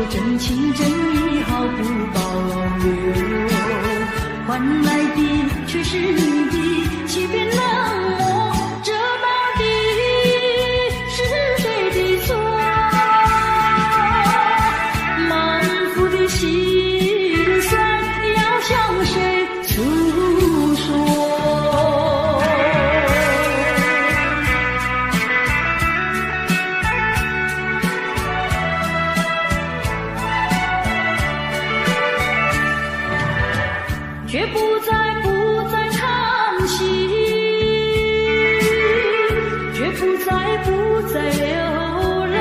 真情真意毫不保留，换来的却是你的欺骗冷漠，这到底是谁的错？满腹的心酸要向谁诉说？却不再叹息，却不再流泪。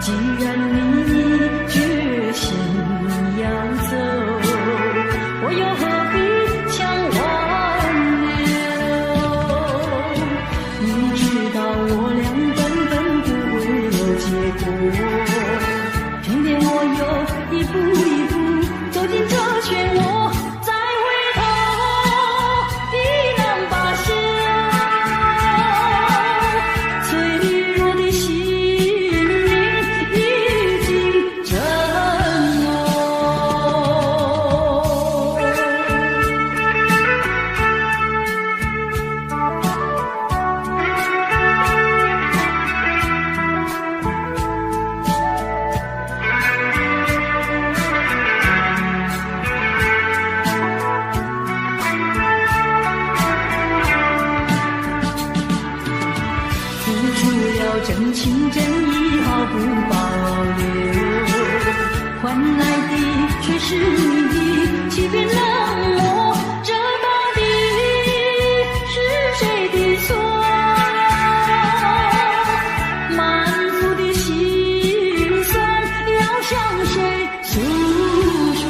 既然你决心要走，我又何必强挽留？你知道我俩根本不会有结果，偏偏我又一步一步走进这漩涡，再回头已难罢休。脆弱的心灵已经震落。真情真意毫不保留，换来的却是你的欺骗冷漠，这到底是谁的错？满腹的心酸要向谁诉说？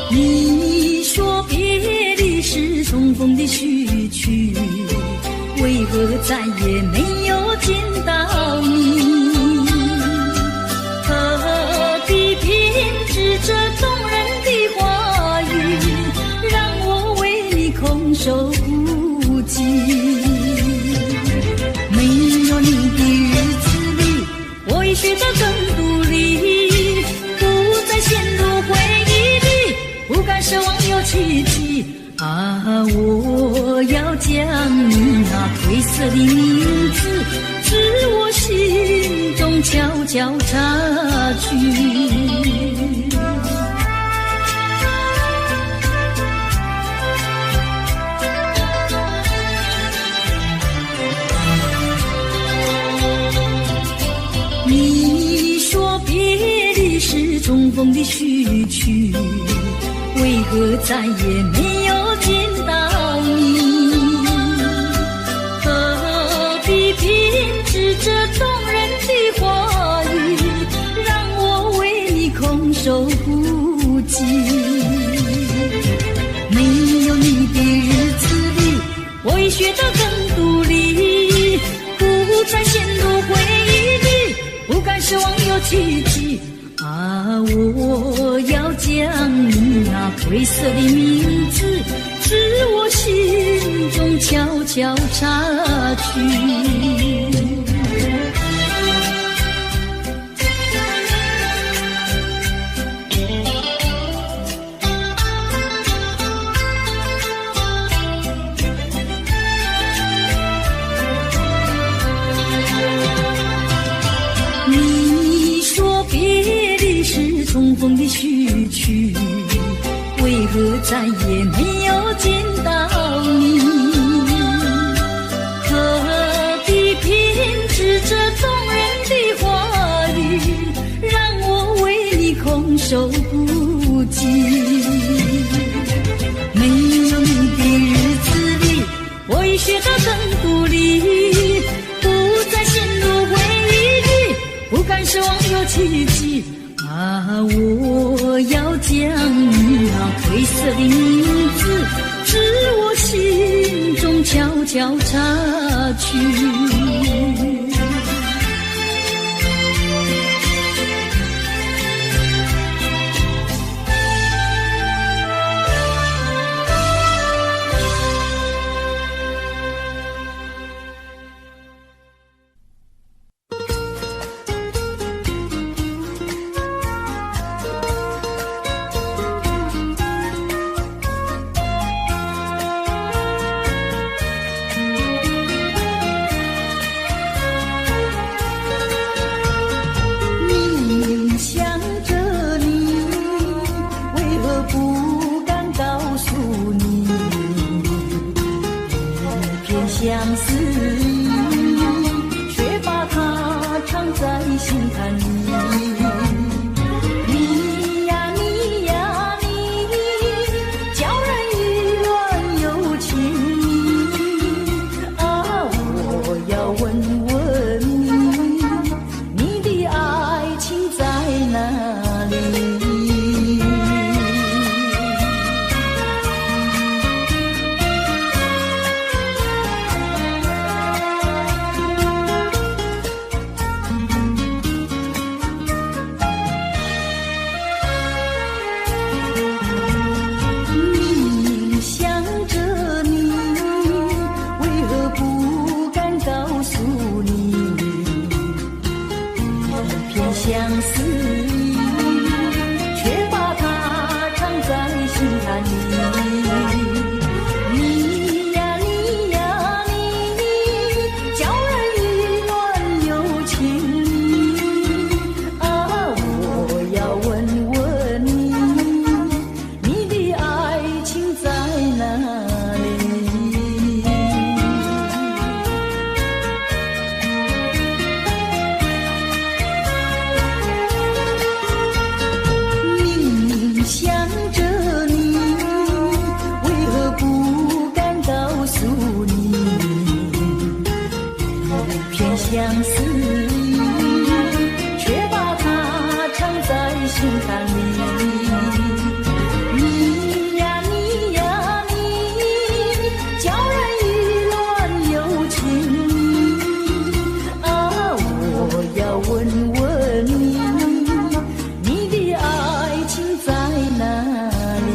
你说别离是重逢的序曲，为何再也没有见到你？何必编织这动人的话语，让我为你空守孤寂？没有你的日子里，我已学得更独立，不再陷入回忆里，不敢奢望有奇迹啊！我要将你那褪色的名字，自我心中悄悄擦去。你说别离是重逢的序曲，为何再也没有见到你？何必编织这动人的话语，让我为你空守孤寂？没有你的日子里，我已学得更独立，不再陷入回忆里，不敢奢望有奇迹啊！我要将你那褪色的名字，自我心中悄悄擦去。重逢的序曲，为何再也没有见到你？何个奇迹啊！我要将你那褪色的名字，至我心中悄悄擦去。相思意，却把它藏在心坎里。你呀你呀你，叫人意乱又情迷啊！我要问问你，你的爱情在哪里？相思意，却把它藏在心坎里。你呀你呀你，叫人意乱又情迷啊！我要问问你，你的爱情在哪里？想着你，为何不敢告诉你？偏相思意，却把它藏在心坎里。你呀你呀你，叫人意乱又情迷啊！我要问问你，你的爱情在哪里？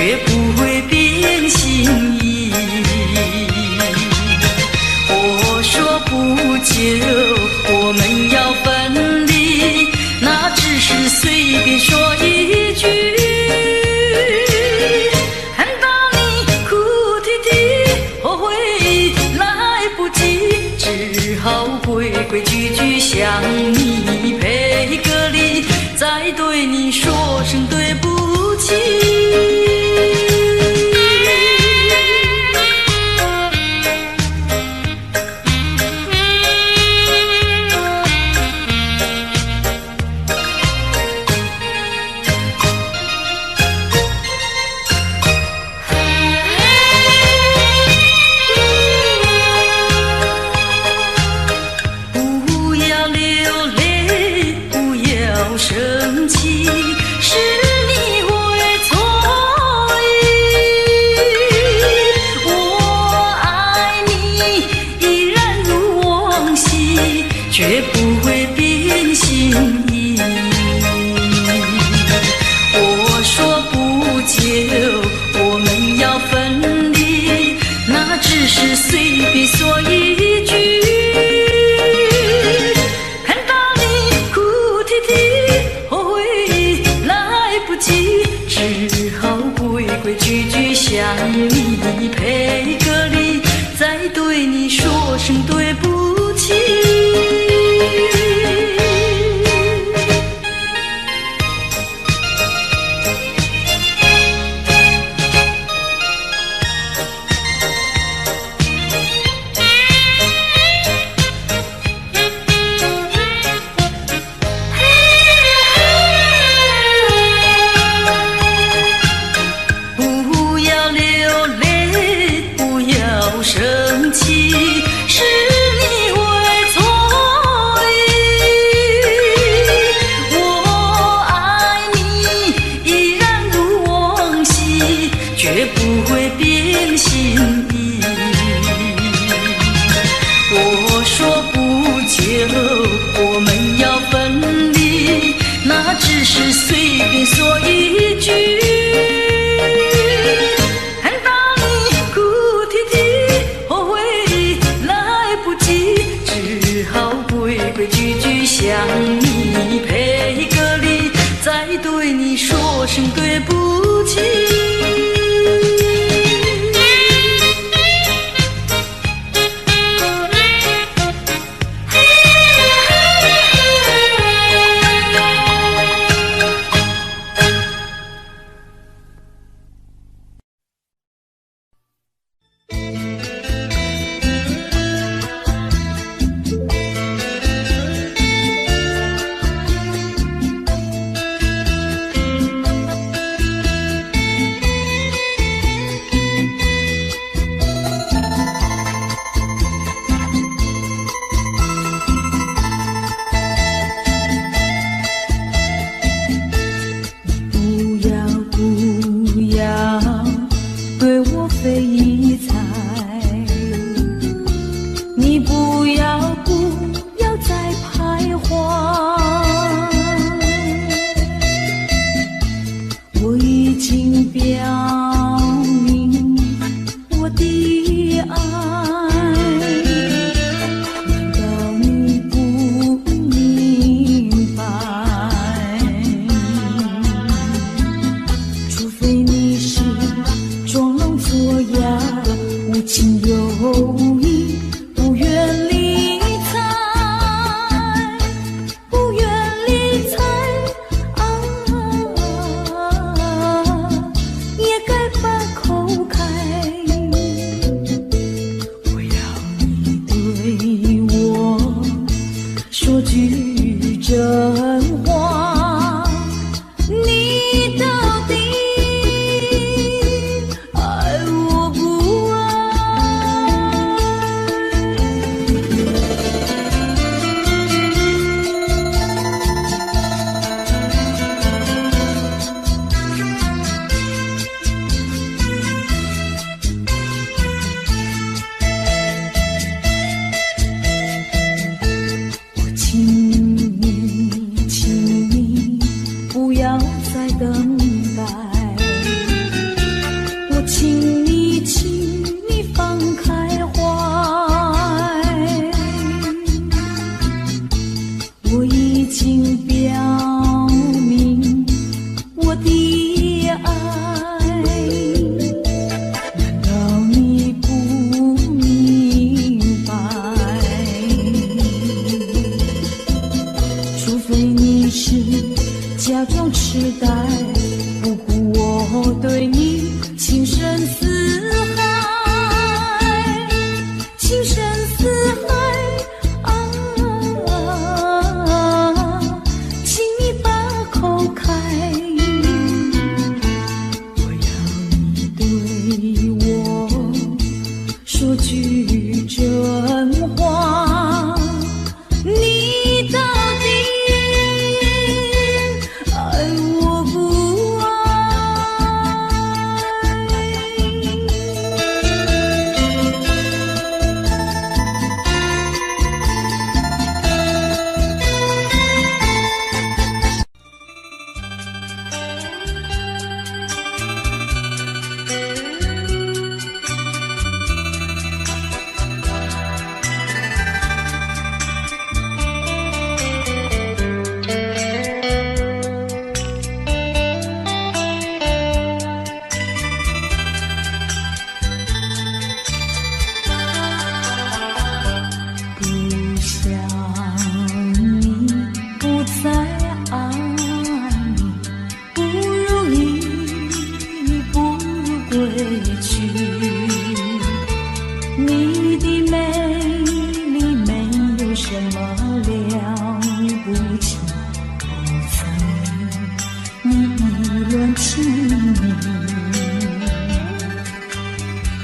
绝不会变心意。我说不久我们要分离，那只是随便说一句，看到你哭啼啼，后悔来不及，只好规规矩矩向你赔个礼，再对你说声对不起。生气是你会错意，我爱你依然如往昔，绝不会变心意。我说不久我们要分离，那只是随便说一句，只好规规矩矩向你赔个礼，再对你说声对不起。生气是你会错意，我爱你依然如往昔，绝不会变心意。我说不久我们要分离，那只是随便说一句，规规矩矩向你赔个礼，再对你说声对不起。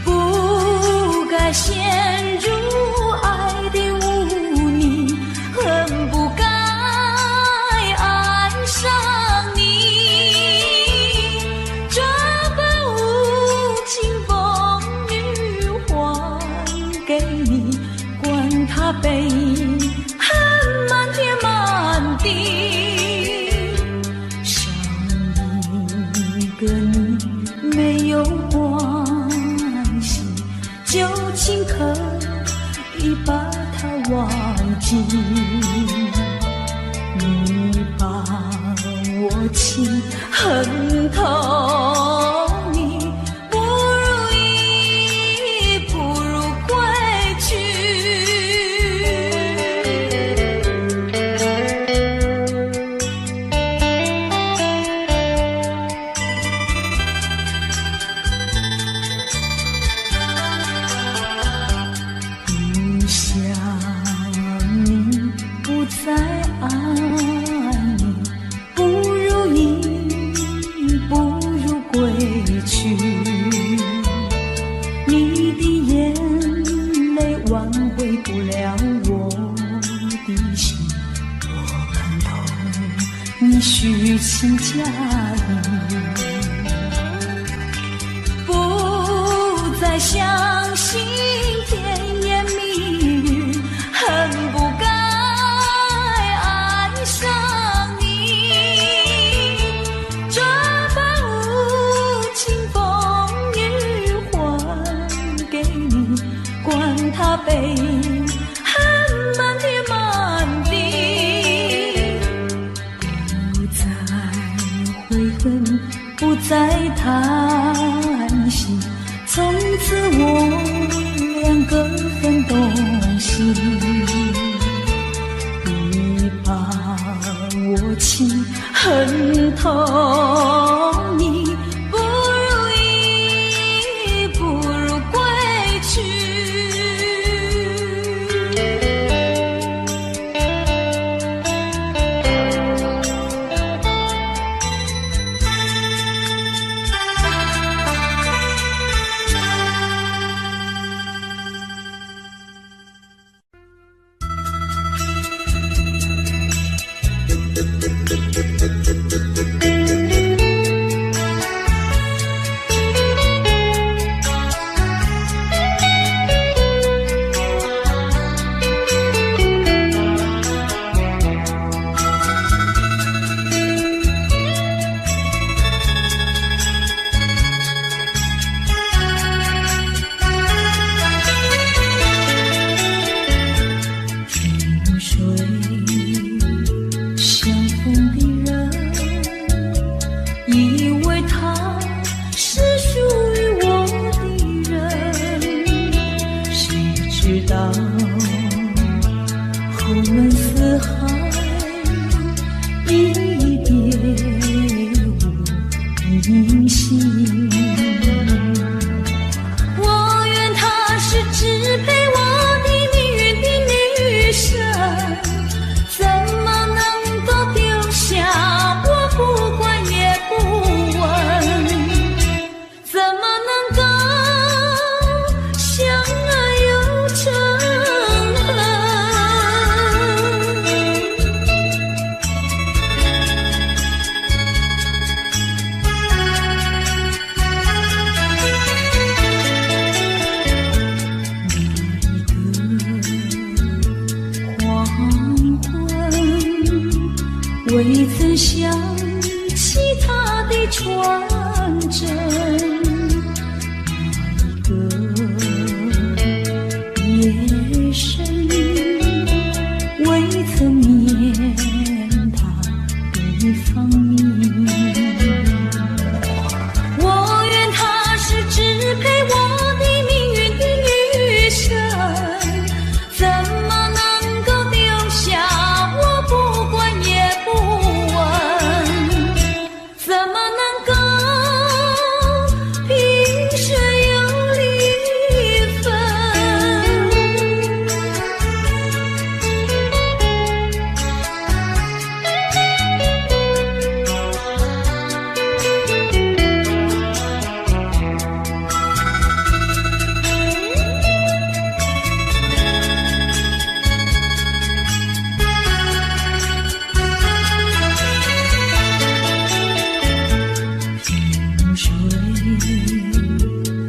不该陷入爱的污泥，恨不该爱上你。这般无情风雨还给你，管他悲恨满天满地，少一个你没有关系，就请可以把它忘记。你把我情恨透，你不如意，不如归去。不想你，不再爱你，不如意，不如归去。你的眼泪挽回不了我的心，我看透你虚情假意，不再相信甜言蜜语，恨不该爱上你。这般无情风雨还给你，管他悲恨满天满地。不再悔恨，不再叹息，从此我两个分东西。你把我情恨透，你不如意，不如归去。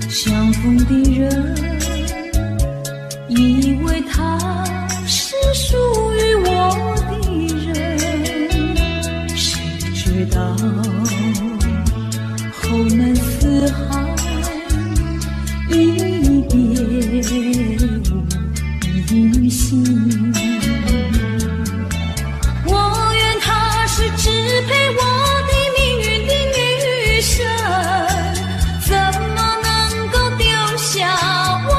相逢的人，以为他是属于我的人，谁知道后门四海，一别无音信。我愿他是支配我的命运的女神，怎么能够丢下我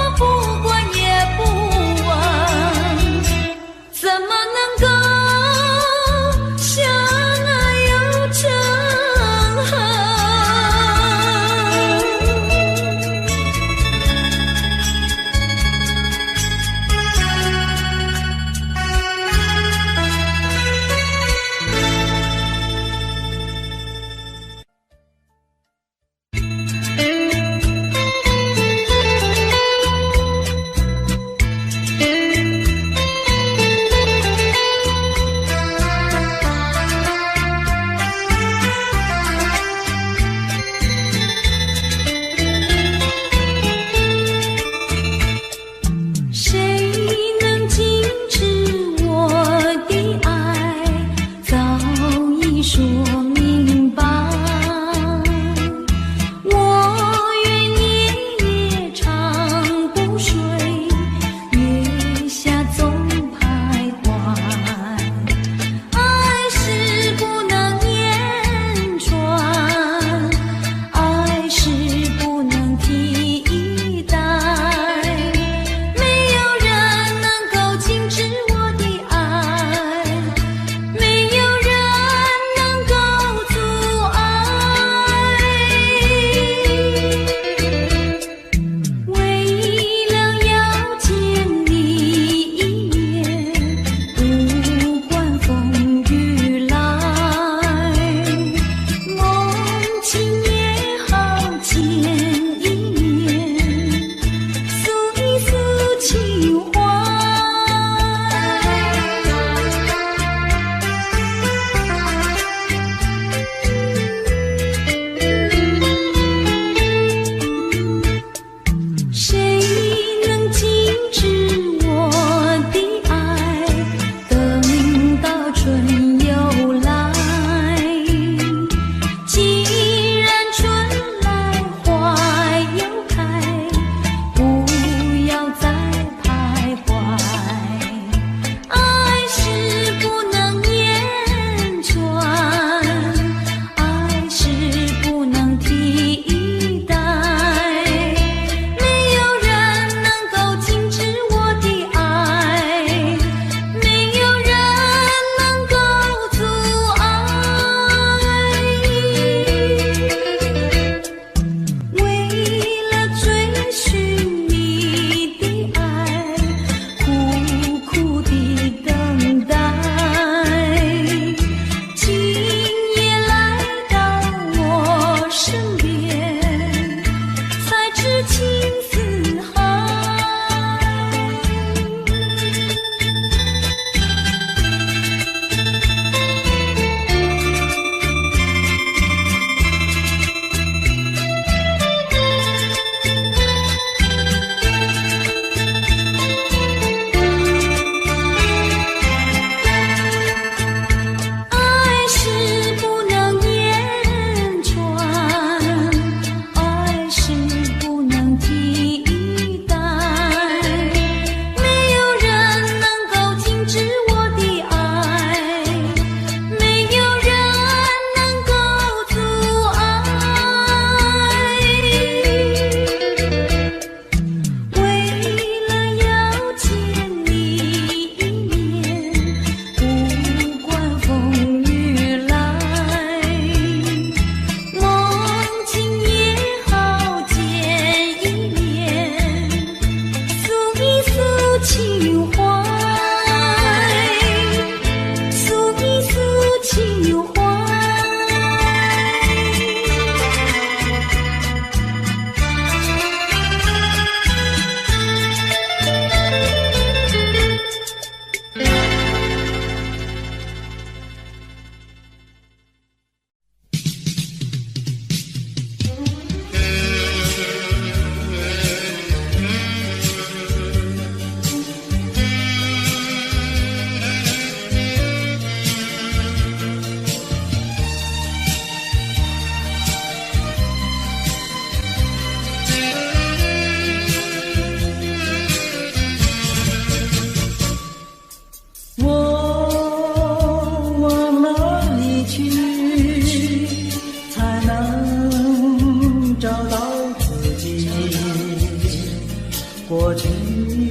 过去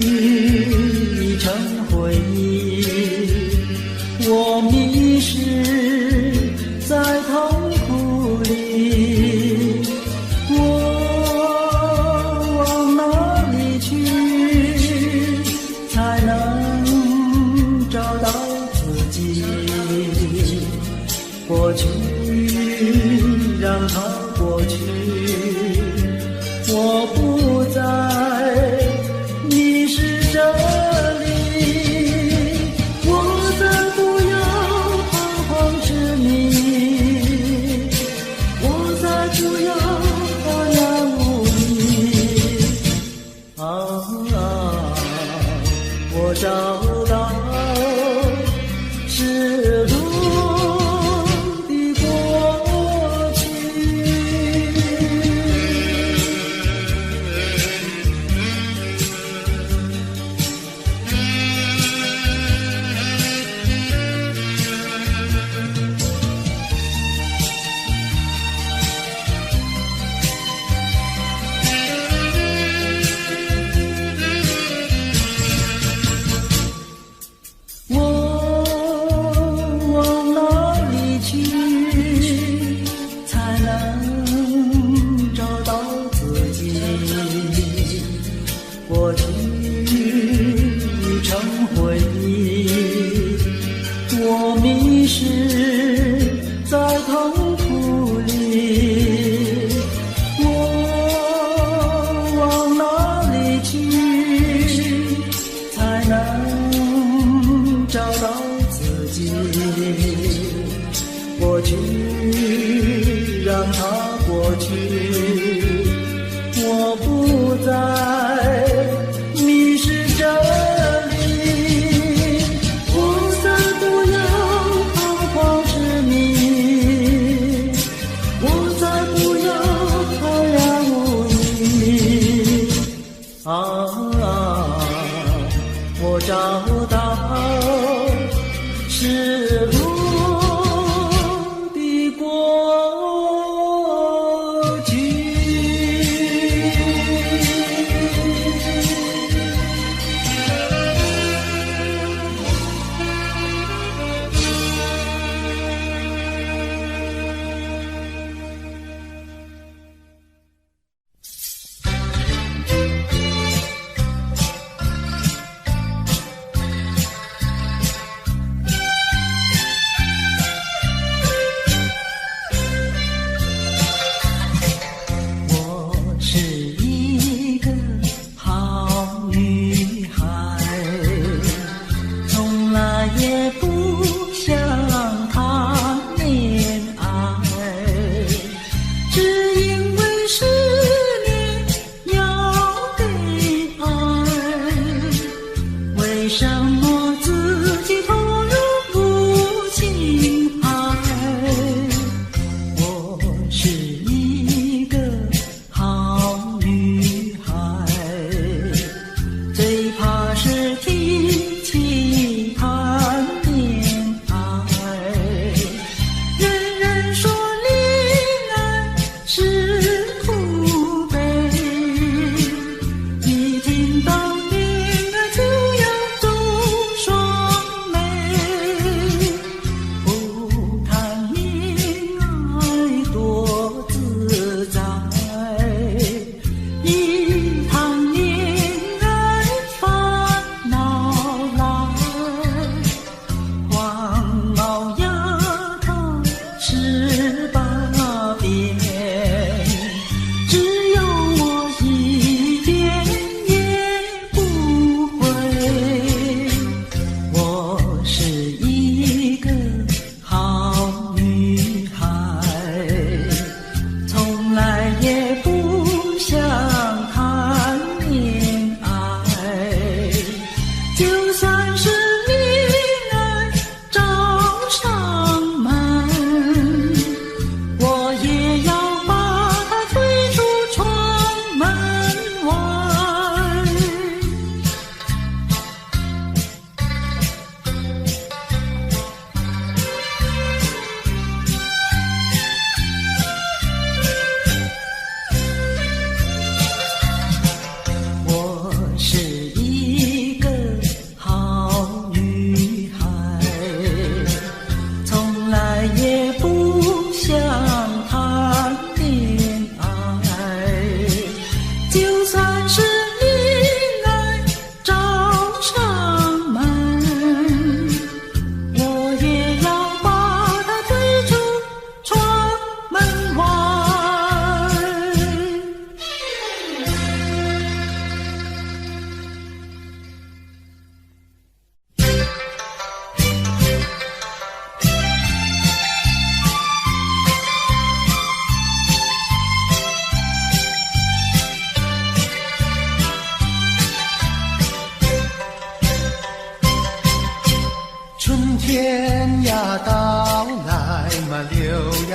已成回忆，我迷失在痛苦里，我往哪里去才能找到自己？过去让它过去，我不再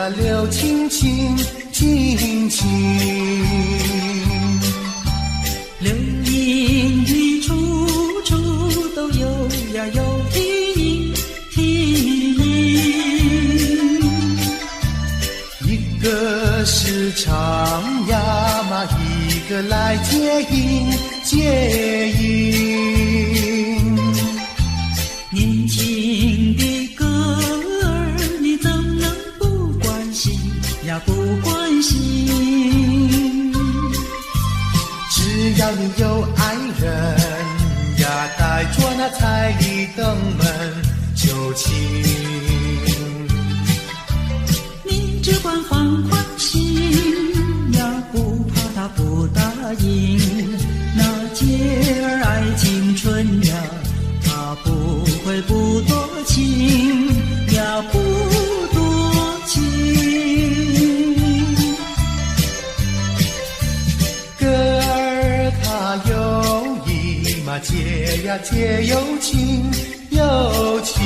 呀留青青青青，流萤的处处都有呀有啼啼，一个是唱呀嘛，一个来接应接应。年轻的歌儿，你怎能不关心呀不关心？只要你有爱人呀，带着那彩礼登门就亲。你只管放宽心呀，不怕他不答应。那姐儿爱青春呀，他不会不多情呀，不多情。歌儿它有意嘛，结呀结有情有情。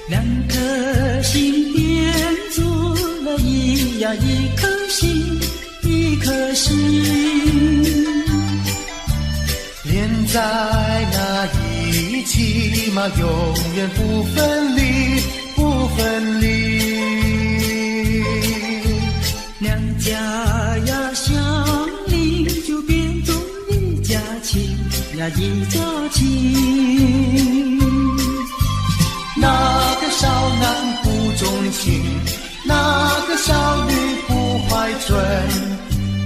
两颗心变做了一颗心，一颗心。连在那一起嘛，永远不分离，不分离。两家呀相邻，就变作一家亲呀，一家亲。那个少男不钟情，那个少女不怀春，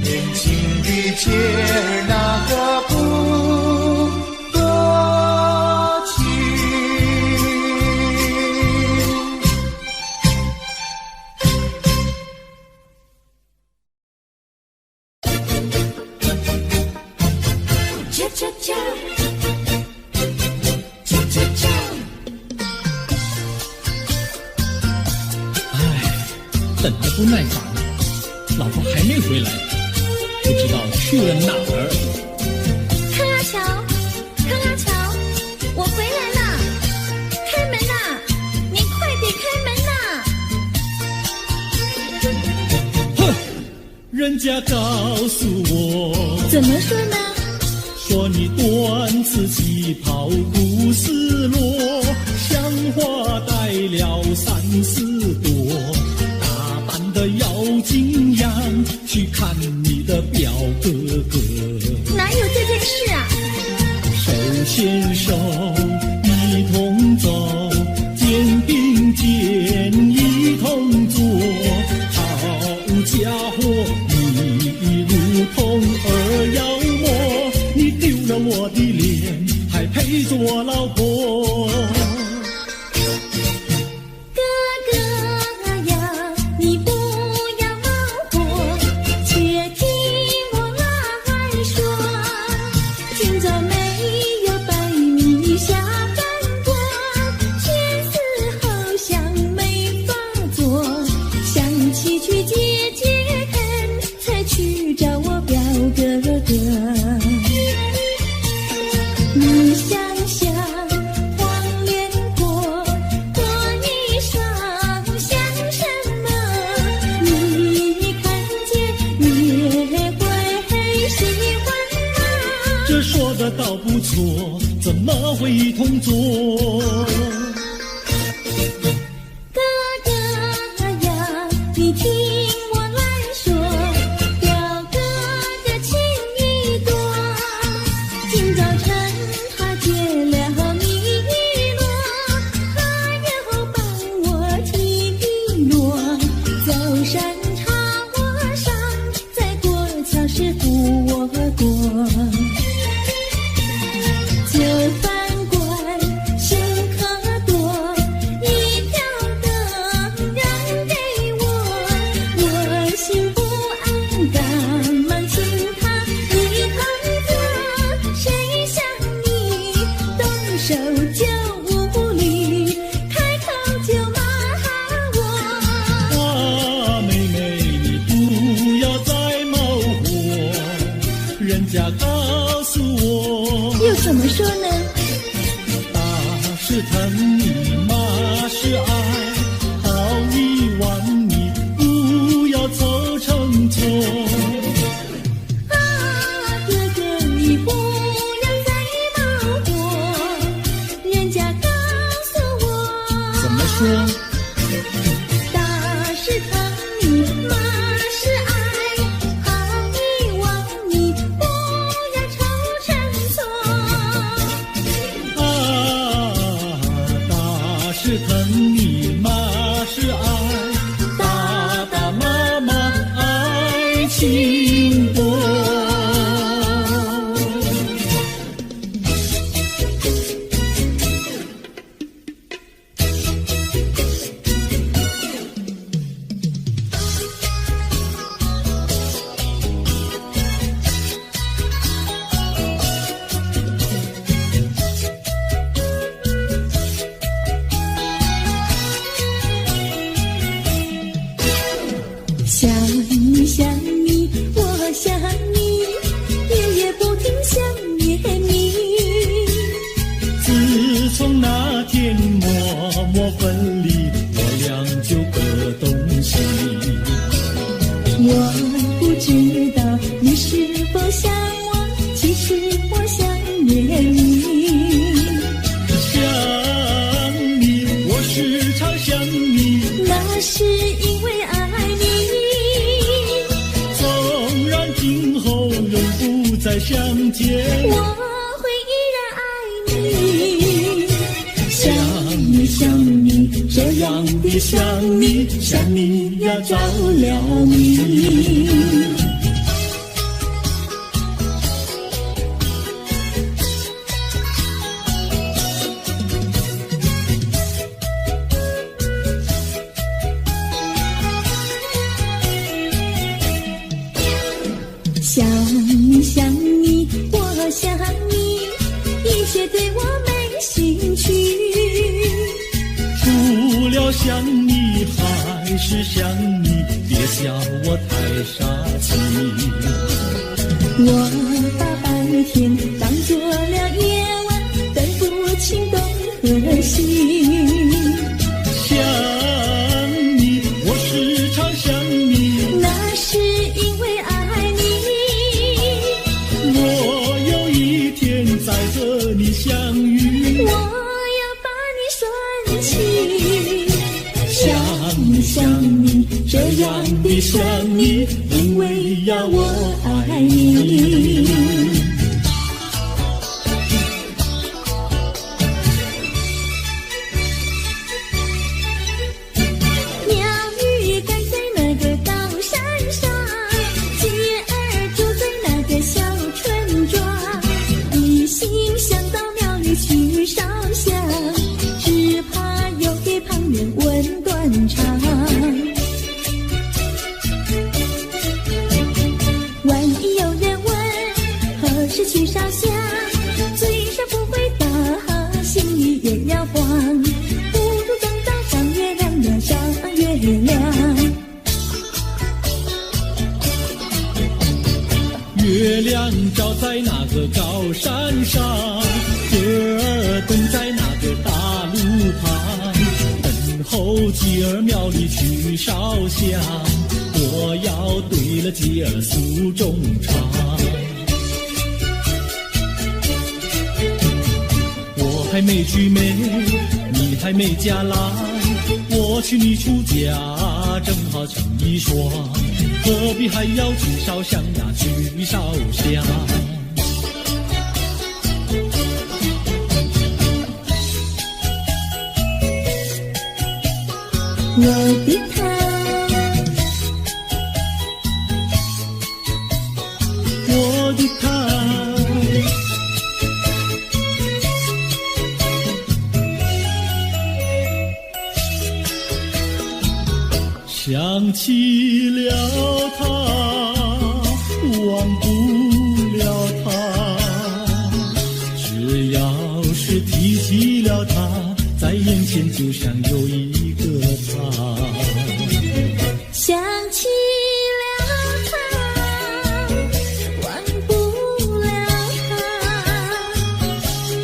年轻的姐儿那个不多情。恰恰恰，恰恰恰。等得不耐烦了，老婆还没回来，不知道去了哪儿。康阿乔，康阿乔，我回来了，开门呐！你快点开门呐！哼，人家告诉我，怎么说呢？说你短次旗袍不丝落，像花戴了3、4朵。的妖精样去看你的表哥哥，哪有这件事啊？手牵手一同走，肩并肩一同坐，好家伙，你如同儿妖魔，你丢了我的脸，还配做我老婆？你想想黄连果，果衣裳像什么？你看见也会喜欢吗？这说的倒不错，怎么会一同做？哥哥呀，你听我来说，表哥的情意多，今早晨他接了你一落，他又帮我提笔落，走山茶我上，再过桥是扶我过。就饭馆请客多，一条灯让给我，我心不安，赶忙请他一同坐。谁想你动手就无理，开口就骂我。啊，妹妹，你不要再冒火，人家告诉心动。想你想你，我想你，夜夜不停想念你。自从那天默默分离，我俩就各东西。我不知道你是否想我，其实我想念你。想你，我时常想你，那是因为爱你。纵然今后永不再相见，我会依然爱你。想你想你，这样的想你，想你呀着了迷。想你想你，我想你，一切对我没兴趣。除了想你还是想你，别笑我太傻气。我把白天当作了夜晚，分不清东和西。想你，我时常想你，那是因为爱你。我有一天再和你相遇，我要把你算起。想你想你，这样的想你，因为呀我爱你。鸟语盖在那个高山上，鸡儿住在那个小村庄。一心想到庙里去烧香，只怕又给旁人问断肠。万一有人问何时去烧香，嘴上不回答，心里也要慌。不如等到上月亮呀上月亮。月亮照在那个高山上，gir儿蹲在那个大路旁，等候鸡儿庙里去烧香，我要对了鸡儿诉衷肠。我还没娶妹，你还没嫁来，我娶你出嫁，正好成一双，何必还要去烧香呀，去烧香。我的他，我的他，想起了他，忘不了他，只要是提起了他，在眼前就像有一个他。想起了他，忘不了他，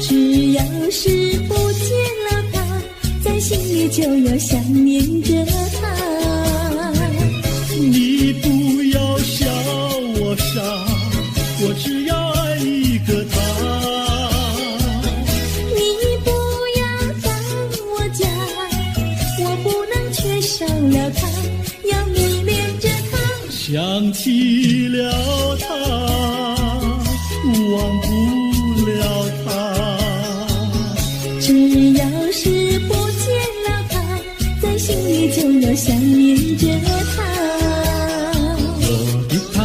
只要是不见了他，在心里就有想念着他。你不要笑我傻，我只要爱一个他。你不要当我假，我不能缺少了他，要迷恋着他。想起了他，忘不了他，只要是不见了他，在心里就有想念着他。我的他。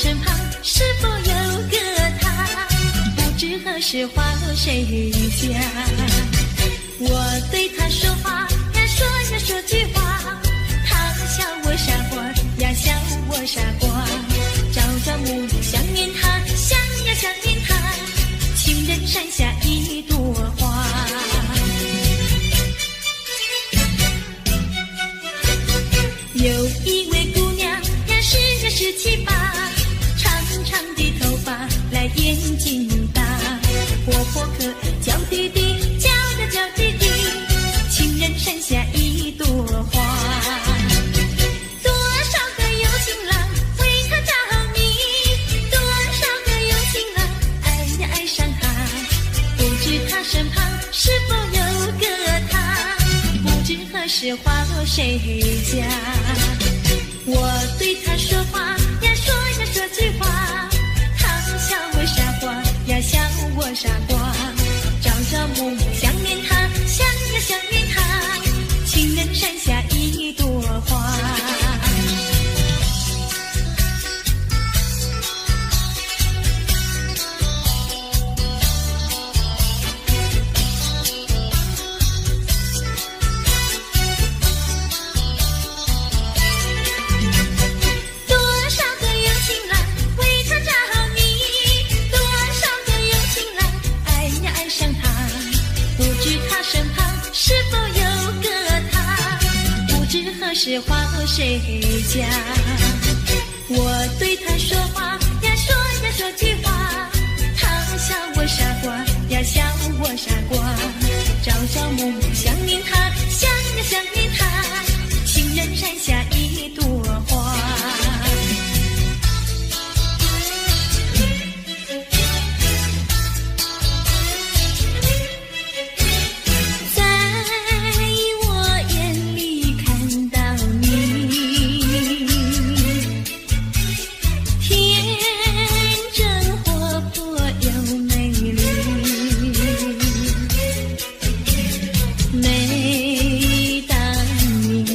身旁是否有个他？不知何时花落谁家？我对他说话呀，说句话，他笑我傻瓜呀，笑我傻瓜。朝朝暮暮想念他，想呀想念他，情人山下一朵花。有一位姑娘呀，17、8，长长的头发来眼睛大，活泼可爱娇滴滴，娇滴滴，情人山下一朵花。多少个有情郎为她着迷，多少个有情郎爱呀爱上她，不知她身旁是否有个他？不知何时花落谁家？我对他说话呀，说句话，他笑我傻瓜呀，笑我傻瓜。朝朝暮暮想念他，想呀想念他，情人山下一朵花。何时花落谁家？我对他说话呀，说句话，他笑我傻瓜呀，笑我傻瓜。朝朝暮暮想念他，想呀想念他，情人山下一朵花。每当你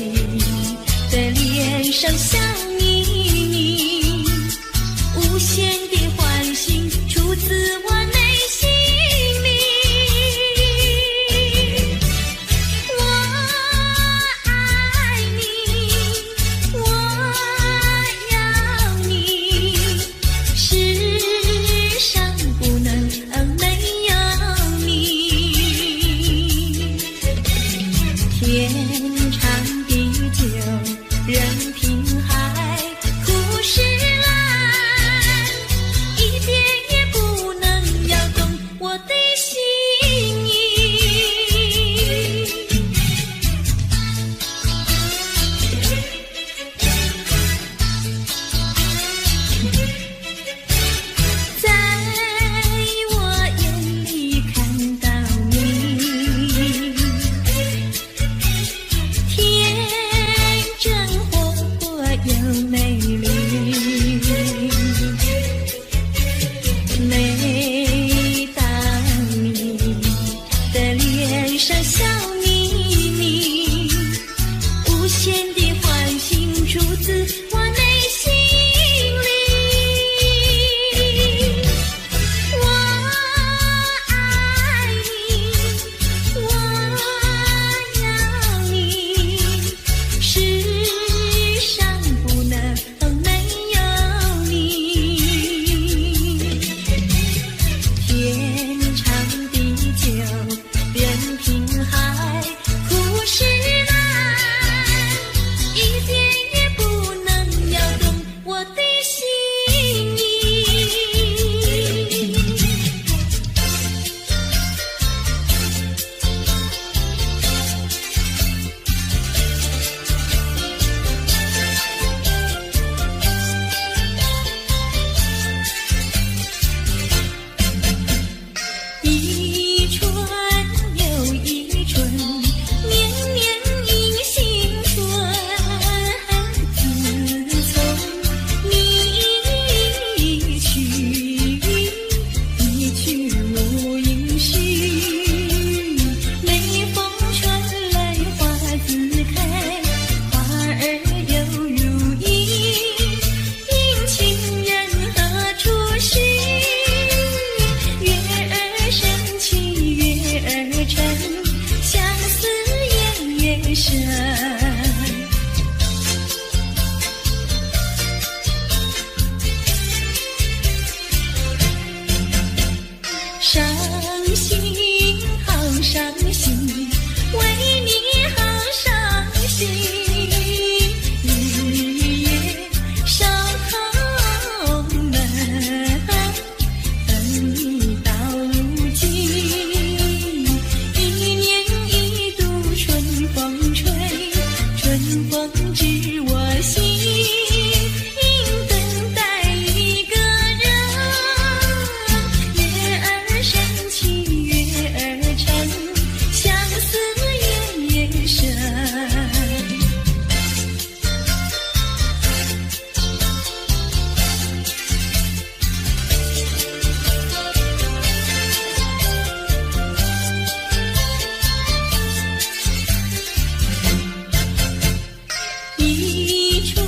一春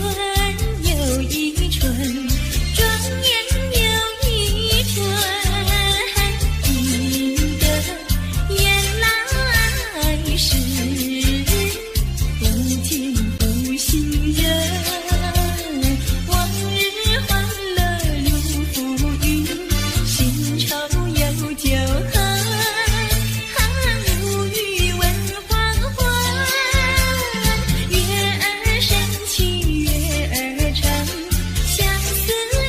又一春，转眼又一春，记得原来是不见不信人，往日欢乐如浮云，新愁又旧恨，无语问黄昏，月儿升起月儿沉，相思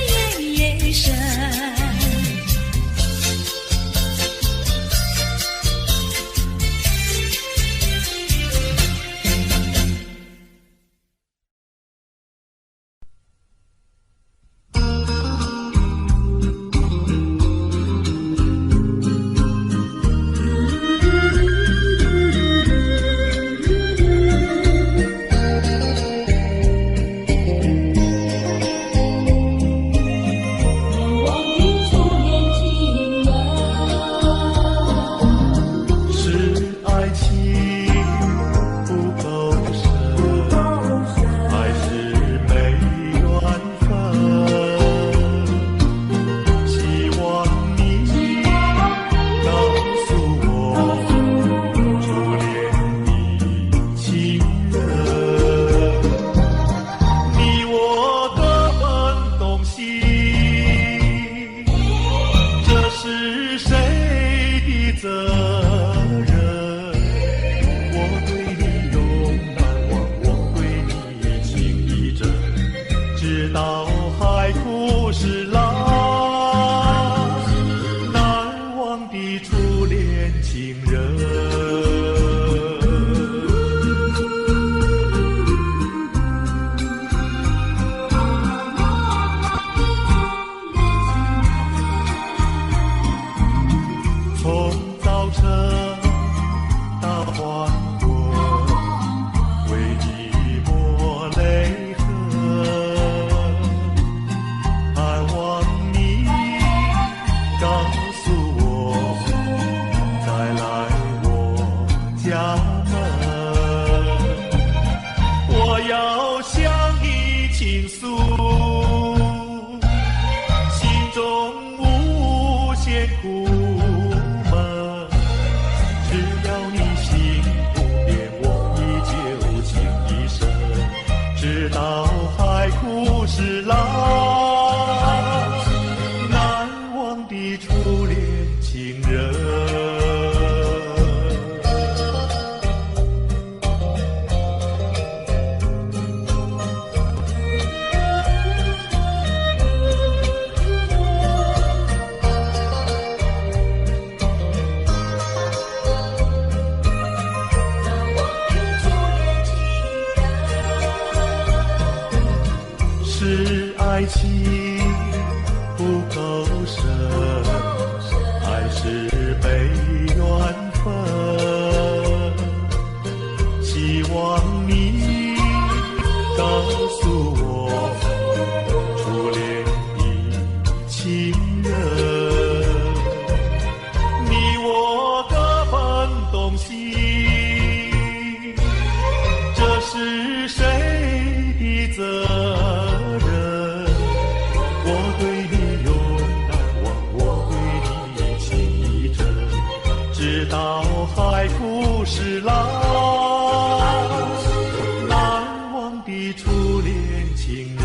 夜夜深。是爱情不够深，还是被缘分？希望你告诉我，初恋的情人，你我各分东西，这是谁的责任？我对你永难忘，我对你情意真，直到海枯石烂，难忘的初恋情人。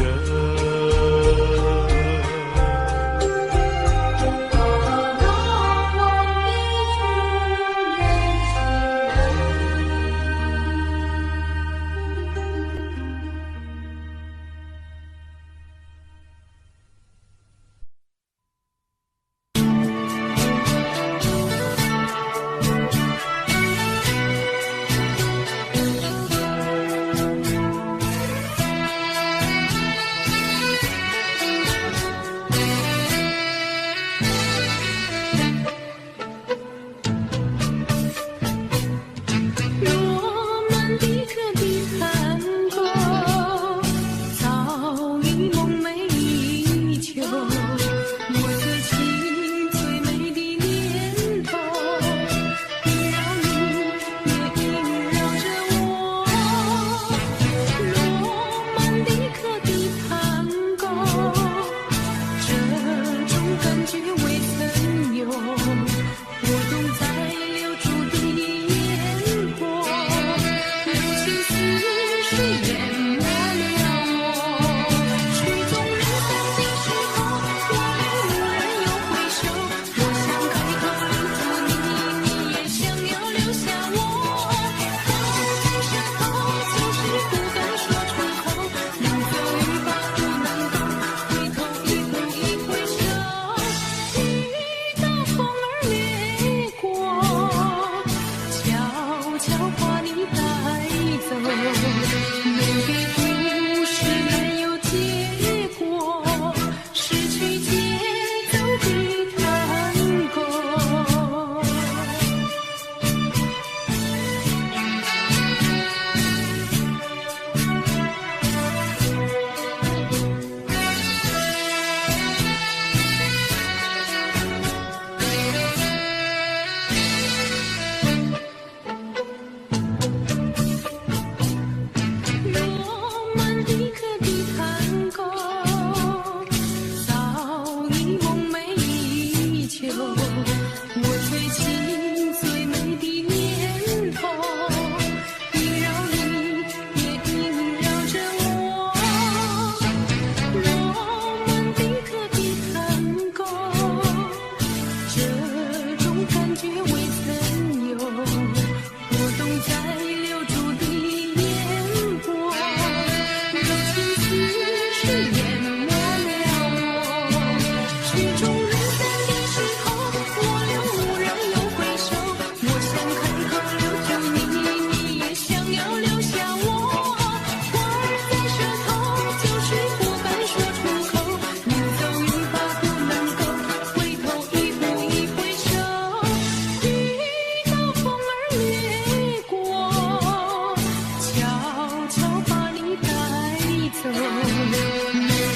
走，美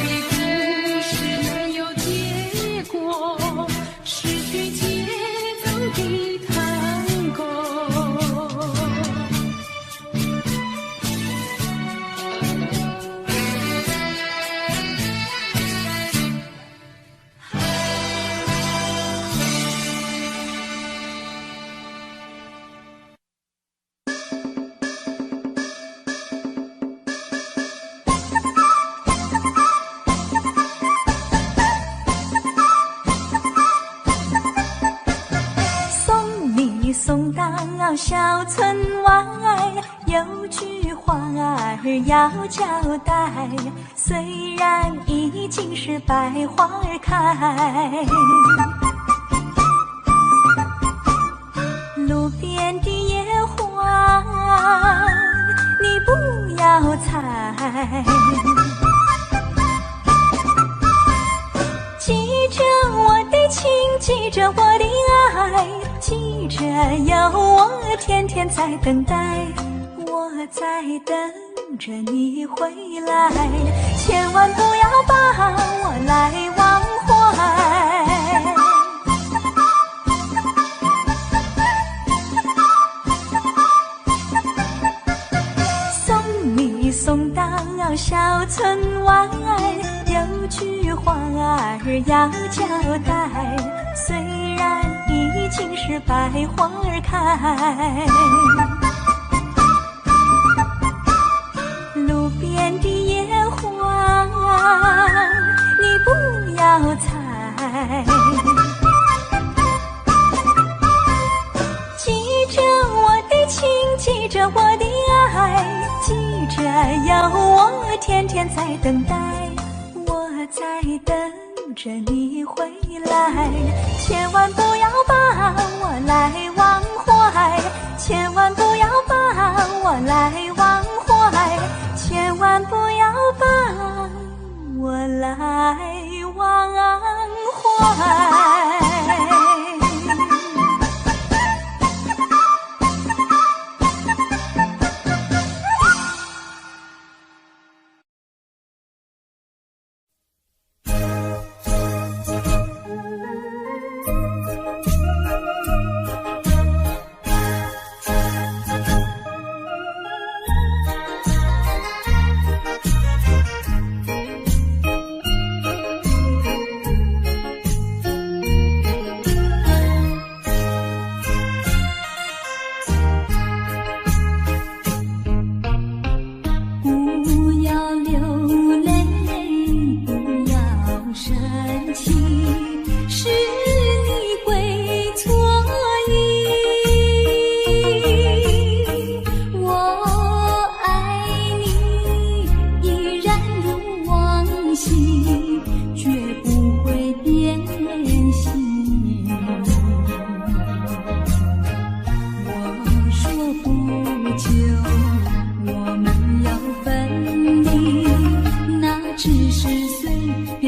丽故事没有结果，失去节奏的探戈。送到小村外，有句话儿要交代，虽然已经是百花儿开，路边的野花你不要采，记着我的情，记着我的爱，记着有我天天在等待，我在等着你回来，千万不要把我来忘怀。送你送到小村外，有句话儿要交代，虽然已经是百花儿开，路边的野花你不要采，记着我的情，记着我的爱，记着有我天天在等待，我在等着你回来，千万不要把我来忘怀，千万不要把我来忘怀，千万不要把我来忘怀。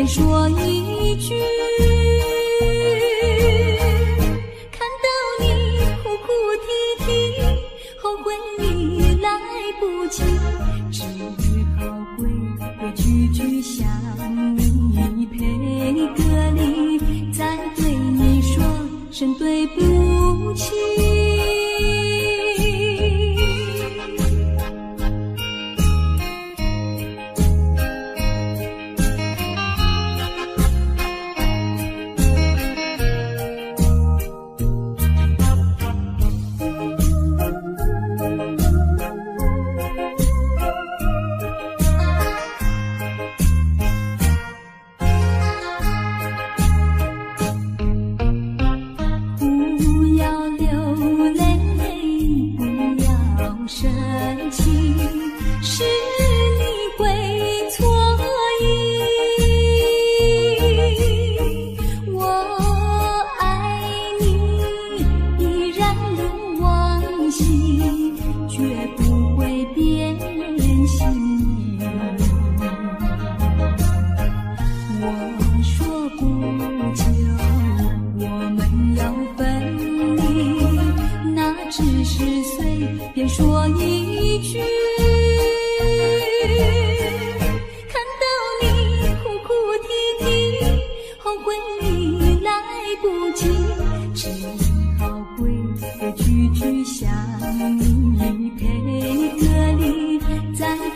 说一句，看到你哭哭啼啼，后悔已来不及，只好规规矩矩向你赔个礼，再对你说声对不起。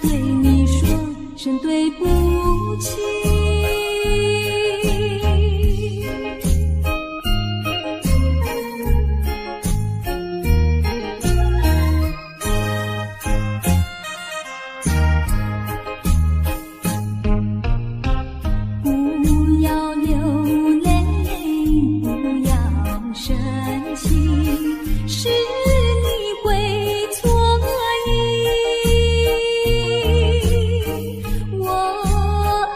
对你说声对不起。不要流泪，不要生气，是你会错意。我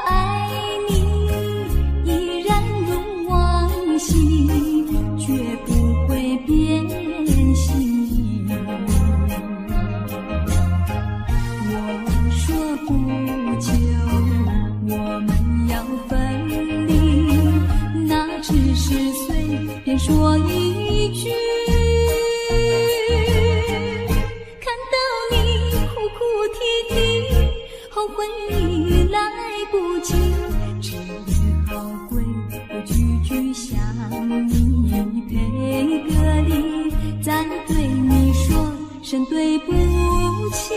爱你依然如往昔，绝不会变心。我说不久我们要分离，那只是随便说一句。看到你哭哭啼啼，后悔已来不及，只好规规矩矩向你赔个礼，再对你说声对不起。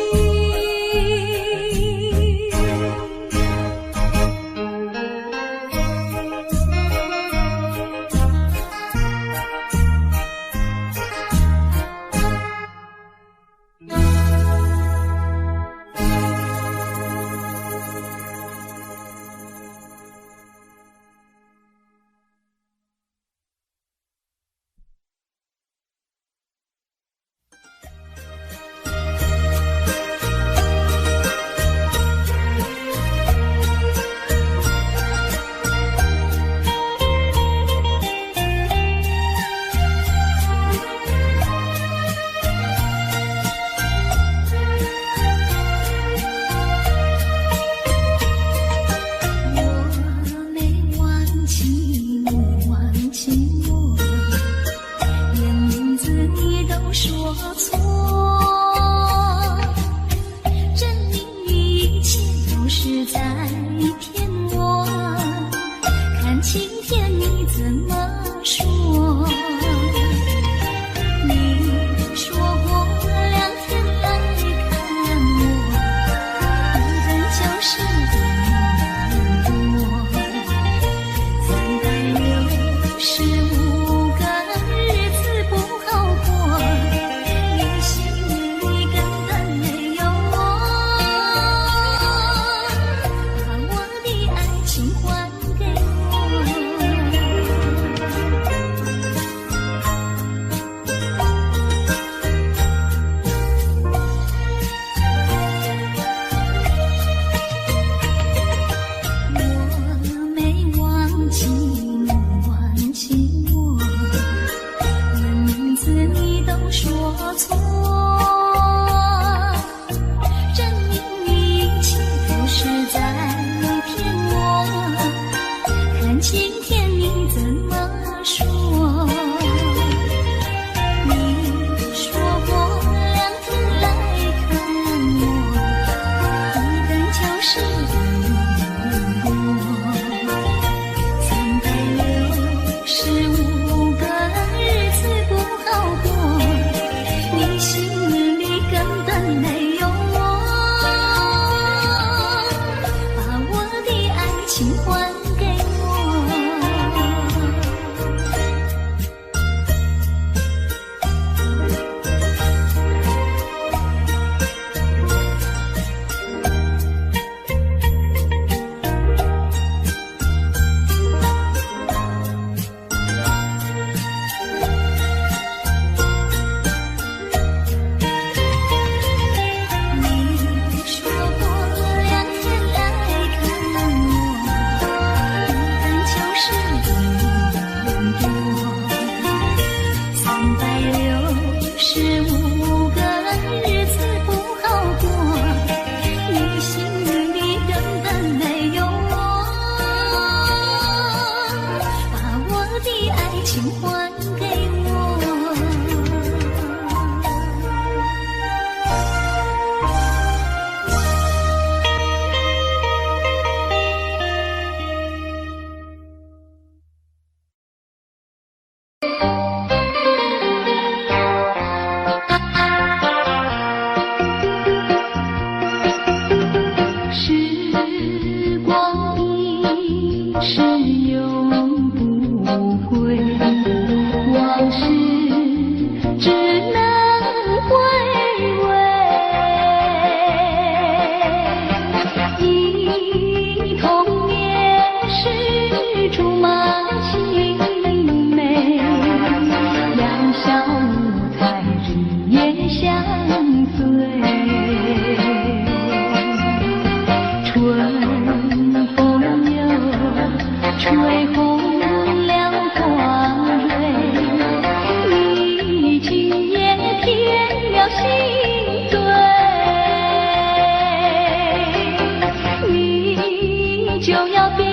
就要变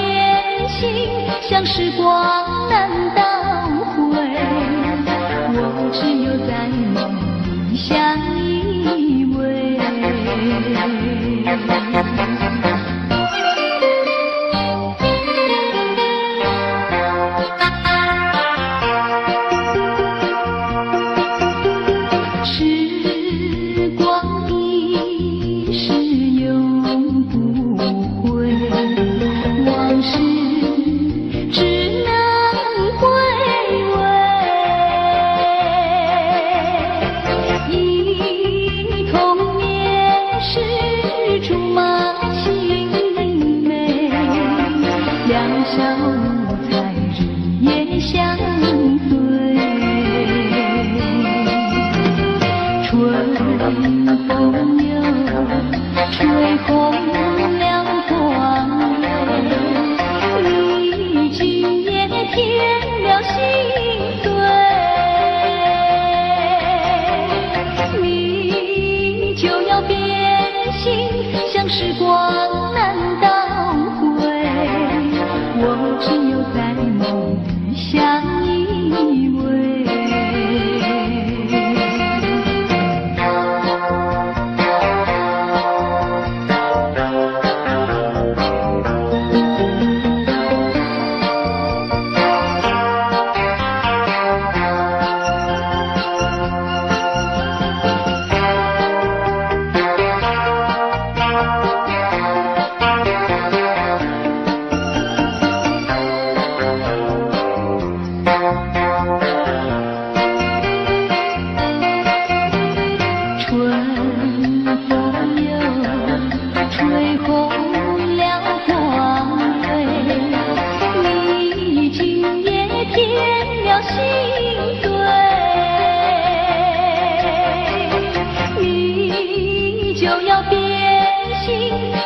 心，像时光难倒回，我只有在梦里相依偎。时光一逝永不回，往事只能回味。忆童年时竹马青梅，两小无猜日夜相对。春风又吹红了光蕊，你今夜添了心碎，你就要变心，像时光难倒回，我只有在梦里相依偎。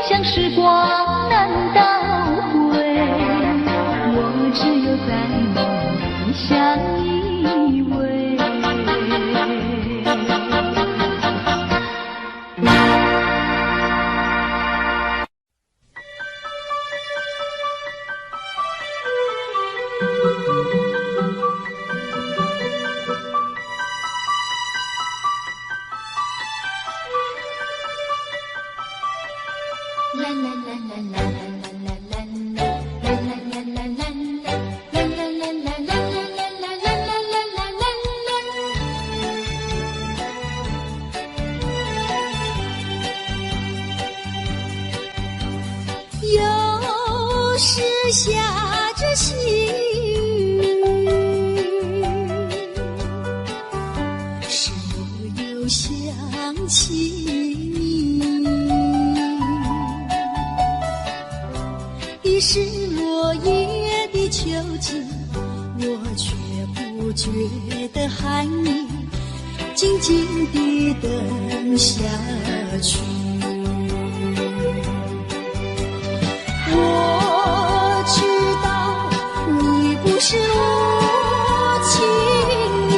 像时光难倒回，我只有在梦里相依偎。有时下着细雨，是我又想起你。已是落叶的秋景，我却不觉得寒意，静静地等下去。我知道你不是无情意，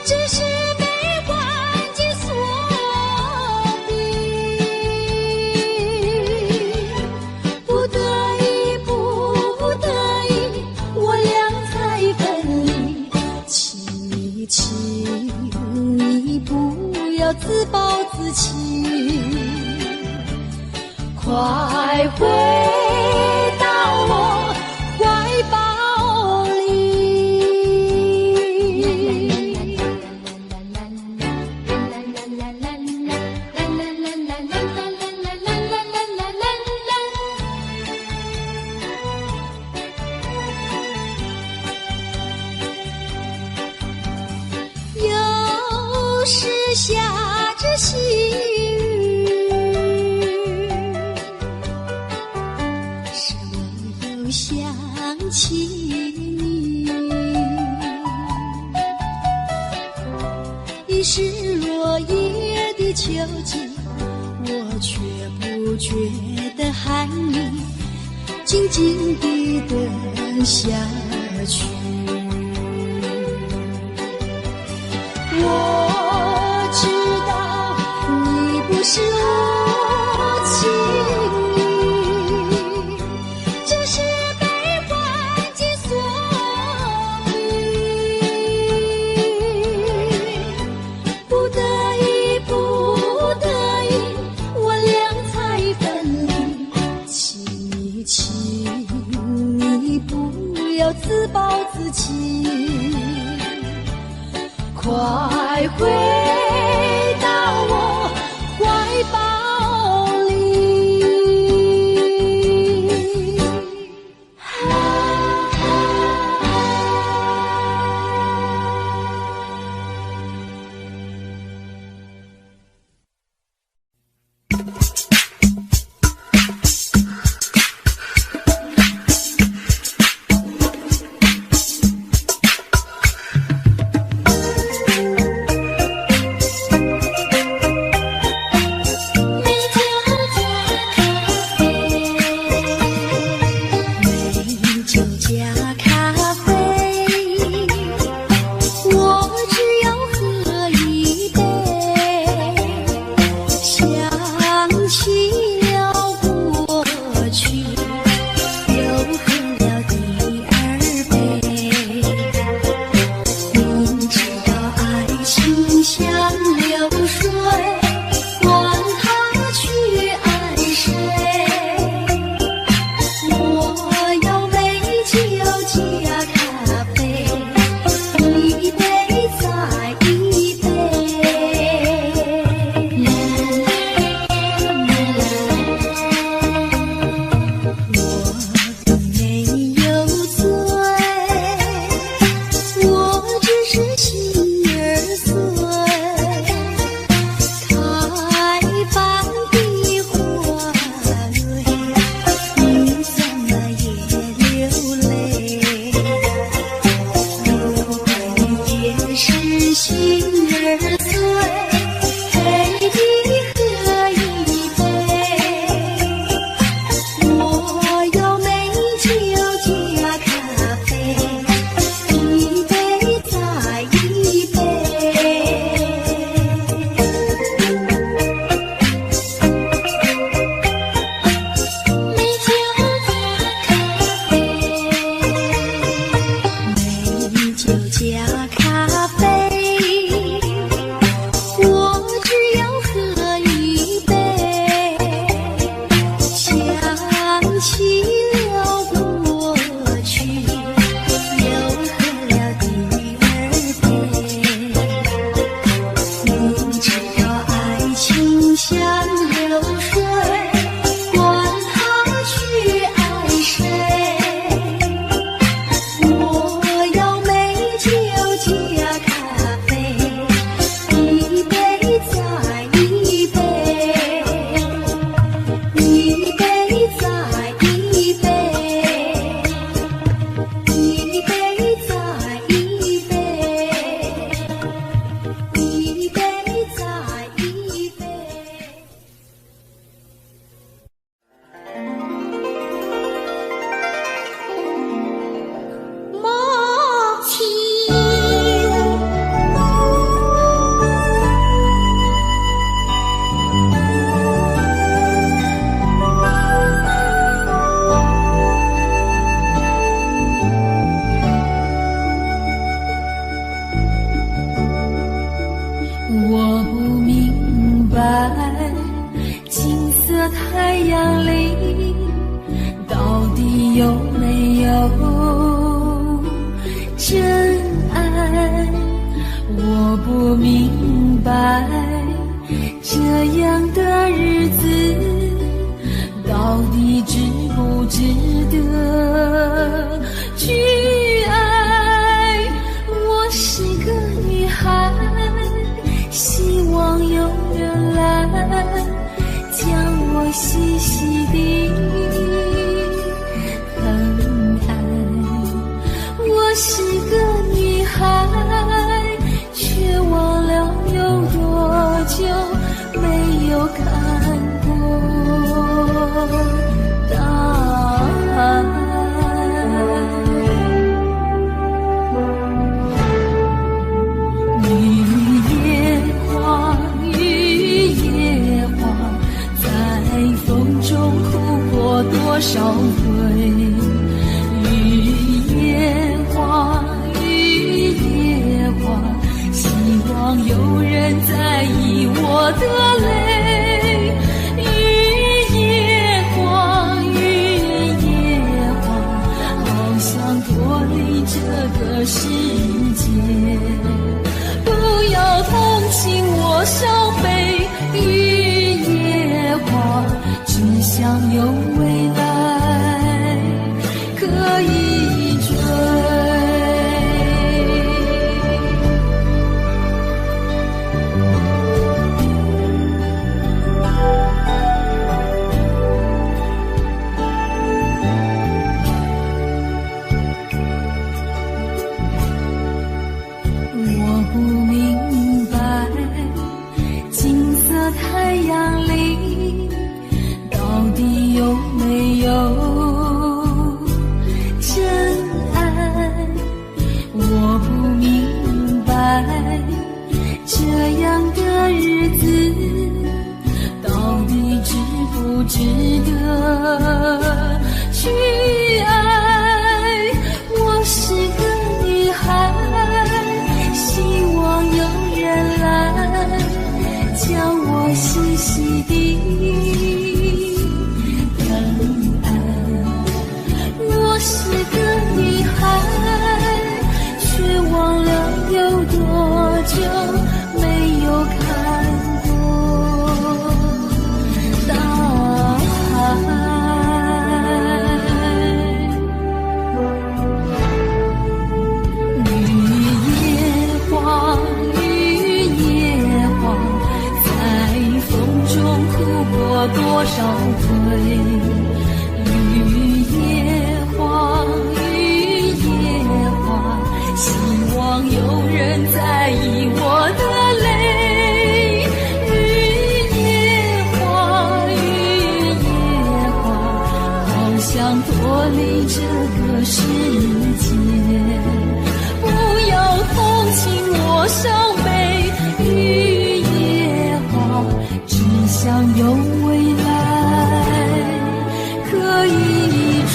只是没关紧锁闭，不得已，不得已，我俩才分离。请你不要自暴自弃，快回到我怀抱里。有时下着细想起你，已是落叶的秋景，我却不觉得寒意，静静地等下去。我知道你不是无情意，太阳里，到底有没有真爱？我不明白，这样的日子到底值不值得去爱？我是个女孩，希望有人来将我细细地疼爱。我是个女孩，却忘了有多久没有看过大海。雨也花，雨也花，在风中哭过多少回。雨也花，雨也花，希望有人在意我的泪。雨也花，雨也花，好想脱离这个世界。不要同情我伤悲，雨也花，只想有未来可以追。我不明白，金色太阳里到底有没有真爱？我不明白，这样的日子到底值不值得去爱？我是个女孩，希望有人来将我细细地疼爱。我是个女孩，却忘了有多久没有看过大海。多少回，雨也花，雨也花，希望有人在意我的泪。雨也花，雨也花，好想脱离这个世界。不要同情我伤悲，雨也花，只想有未来可以追。